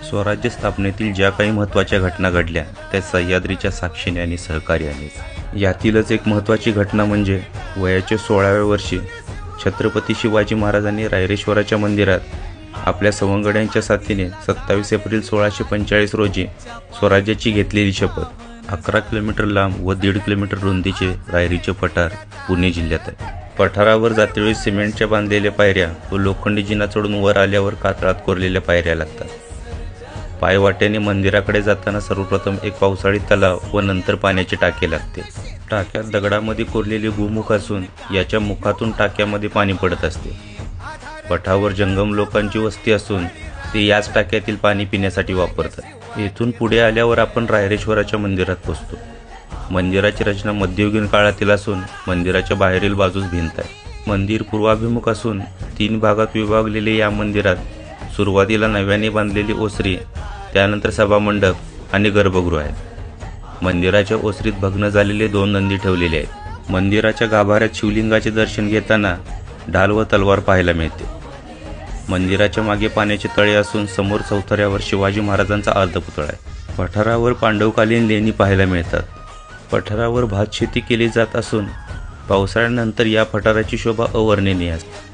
स्वराज्य स्थापनेतील ज्या काही महत्त्वाच्या घटना घडल्या त्या सह्याद्रीच्या साक्षीने आणि सहकार्याने। यातीलच एक महत्त्वाची घटना म्हणजे वयाच्या 16व्या वर्षी छत्रपती शिवाजी महाराजांनी रायरेश्वराच्या मंदिरात आपल्या सवंगड्यांच्या साथीने 27 एप्रिल 1645 रोजी स्वराज्याची घेतलेली शपथ। 11 किलोमीटर लांब व 1.5 किलोमीटर रुंदीचे रायरीचे पठार पुणे जिल्ह्यात आहे। पठारावर जातेवेळी सिमेंटच्या बांधलेल्या पायऱ्या व लोखंडी जिना चढून वर आल्यावर कातळात कोरलेल्या पायऱ्या लागतात। पायवाट्याने मंदिराकडे जाताना सर्वप्रथम एक पावसाळी तलाव व नंतर पाण्याची टाकी लागते। टाक्यात दगडामध्ये कोरलेली भूमुख असून याच्या मुखातून टाक्यामध्ये पाणी पडत असते। पठावर जंगम लोकांची वस्ती असून ते याच टाक्यातील पाणी पिण्यासाठी वापरतात। येथून पुढे आल्यावर आपण रायरेश्वराच्या मंदिरात पोहोचतो। मंदिराची रचना मध्ययुगीन काळातील असून मंदिराच्या बाहेरील बाजूस भिंत आहे। मंदिर पूर्वाभिमुख असून 3 भागात विभागलेले या मंदिरात सुरुवातीला नव्याने बांधलेली ओसरी, त्यानंतर सभामंडप आणि गर्भगृह आहे। मंदिराच्या ओसरीत भग्न झालेले 2 नंदी ठेवलेले आहेत। मंदिराच्या गाभाऱ्यात शिवलिंगाचे दर्शन घेताना ढाल व तलवार पाहायला मिळते। मंदिराच्या मागे पाण्याचे तळे असून समोर चौथऱ्यावर शिवाजी महाराजांचा अर्धपुतळा आहे। पठारावर पांडवकालीन लेणी पाहायला मिळतात। पठारावर भातशेती केली जात असून पावसाळ्यानंतर या पठाराची शोभा अवर्णनीय असते।